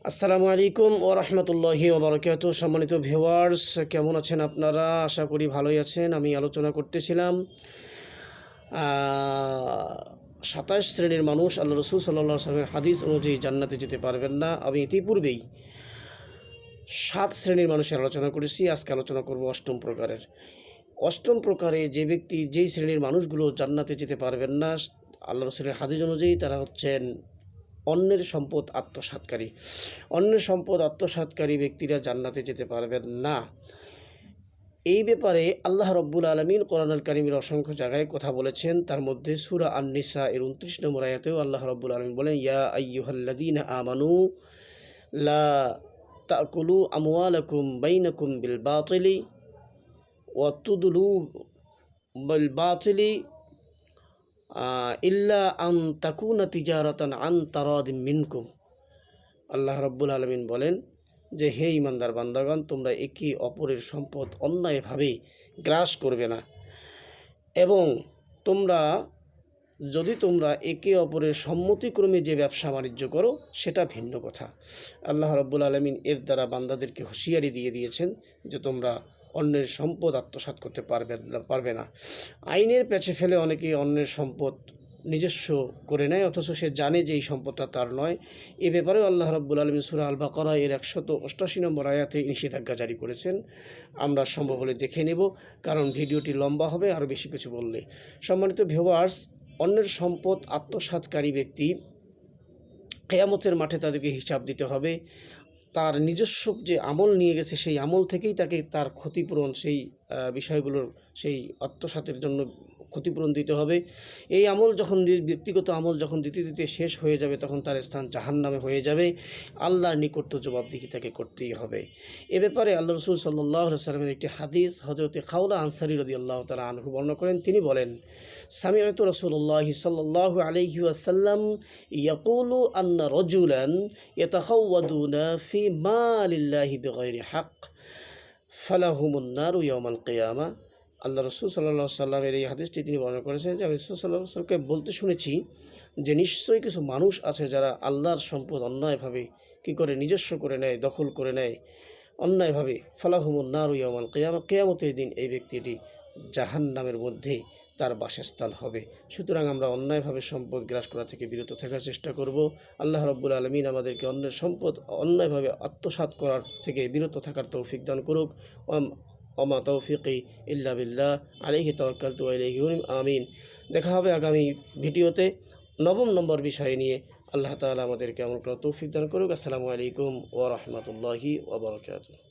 আসসালামু আলাইকুম ওয়া রাহমাতুল্লাহি ওয়া বারাকাতুহু। সম্মানিত ভিউয়ার্স, কেমন আছেন আপনারা? আশা করি ভালোই আছেন। আমি আলোচনা করতেছিলাম ২৭ শ্রেণীর মানুষ আল্লাহ রাসূল সাল্লাল্লাহু আলাইহি ওয়াসাল্লামের হাদিস অনুযায়ী জান্নাতে যেতে পারবেন না। আমি ইতিপূর্বেই ৭ শ্রেণীর মানুষের আলোচনা করেছি। আজকে আলোচনা করব ৮ম প্রকারের। ৮ম প্রকারে যেই শ্রেণীর মানুষগুলো জান্নাতে যেতে পারবেন না, আল্লাহ রাসূলের হাদিস অনুযায়ী তারা হচ্ছেন অন্যের সম্পদ আত্মসাৎকারী। অন্যের সম্পদ আত্মসাৎকারী ব্যক্তিরা জান্নাতে যেতে পারবেন না। এই ব্যাপারে আল্লাহ রাব্বুল আলামিন কোরআনুল কারীমের অসংখ্য জায়গায় কথা বলেছেন। তার মধ্যে সূরা আন-নিসা এর ২৯ নম্বর আয়াতেও আল্লাহ রাব্বুল আলামিন বলেন, ইয়া আইয়ুহাল্লাযীনা আমানু লা তাকুলু আমওয়ালাকুম বাইনাকুম বিল বাতিলি ওয়া তুদলু বিল বাতিলি ইল্লা আন তাকুনা তিজারাতান আন তারাদিম মিনকুম। আল্লাহ রাব্বুল আলামিন বলেন যে, হে ঈমানদার বান্দাগণ, তোমরা একে অপরের সম্পদ অন্যায়ভাবে গ্রাস করবে না, এবং যদি তোমরা একে অপরের সম্মতিক্রমে যে ব্যবসা বাণিজ্য করো সেটা ভিন্ন কথা। আল্লাহ রাব্বুল আলামিন এর দ্বারা বান্দাদেরকে হুঁশিয়ারি দিয়ে দিয়েছেন যে তোমরা অন্যের সম্পদ আত্মসাৎ করতে পারবে না। আইনের পেছে ফেলে অনেকে অন্যের সম্পদ নিজস্ব করে নেয়, অথচ সে জানে যে এই সম্পদটা তার নয়। এ ব্যাপারেও আল্লাহ রাব্বুল আলামিন সূরা আল বাকারা এর ১৮৮ নম্বর আয়াতে নিষেধাজ্ঞা জারি করেছেন। আমরা সম্ভব হলে দেখে নেব, কারণ ভিডিওটি লম্বা হবে আরও বেশি কিছু বললে। সম্মানিত ভিউয়ার্স, অন্যের সম্পদ আত্মসাৎকারী ব্যক্তি কিয়ামতের মাঠে তাদেরকে হিসাব দিতে হবে। তার নিজস্ব যে আমল নিয়ে গেছে সেই আমল থেকেই তাকে তার ক্ষতিপূরণ, সেই বিষয়গুলোর, সেই আত্মসাতের জন্য ক্ষতিপূরণ দিতে হবে। এই আমল যখন, ব্যক্তিগত আমল যখন দিতে দিতে শেষ হয়ে যাবে, তখন তার স্থান জাহান্নামে হয়ে যাবে। আল্লাহর নিকট তো জবাবদিহি তাকে করতেই হবে। এ ব্যাপারে আল্লাহ রাসূল সাল্লাল্লাহু আলাইহি ওয়াসাল্লামের একটি হাদিস হযরতে খাওলা আনসারী রাদিয়াল্লাহু তাআলা আনহু বর্ণনা করেন। তিনি বলেন, সামি'তু রাসূলুল্লাহি সাল্লাল্লাহু আলাইহি ওয়াসাল্লাম ইয়াকুলু আন্না রাজুলান ইয়াতাখাওয়াদুনা ফি মালিল্লাহি বিগাইরি হক ফালাহুমুন নারু ইয়াওমাল কিয়ামা। আল্লাহ রাসূল সাল্লাল্লাহু আলাইহি ওয়াসাল্লামের এই হাদিসটি তিনি বর্ণনা করেছেন যে, আমি রাসূল সাল্লাল্লাহু আলাইহি ওয়াসাল্লামকে বলতে শুনেছি যে, নিশ্চয়ই কিছু মানুষ আছে যারা আল্লাহর সম্পদ অন্যায়ভাবে কী করে নিজস্ব করে নেয়, দখল করে নেয় অন্যায়ভাবে। ফালাহুমুন নারু ইয়াওমাল কিয়ামা, কিয়ামতের দিন এই ব্যক্তিটি জাহান্নামের মধ্যে তার বাসস্থান হবে। সুতরাং আমরা অন্যায়ভাবে সম্পদ গ্রাস করা থেকে বিরত থাকার চেষ্টা করব। আল্লাহ রাব্বুল আলামিন আমাদেরকে অন্যের সম্পদ অন্যায়ভাবে আত্মসাৎ করার থেকে বিরত থাকার তৌফিক দান করুক। ওমা তৌফিকি ইল্লা বিল্লাহ, আলাইহি তাওয়াক্কালতু ওয়া ইলাইহি উনীব। আমিন। দেখা হবে আগামী ভিডিওতে ৯ম নম্বর বিষয় নিয়ে। আল্লাহ তাআলা আমাদেরকে আমল করার তৌফিক দান করুক। আসসালামু আলাইকুম ওয়া রাহমাতুল্লাহি ওয়া বারাকাতুহু।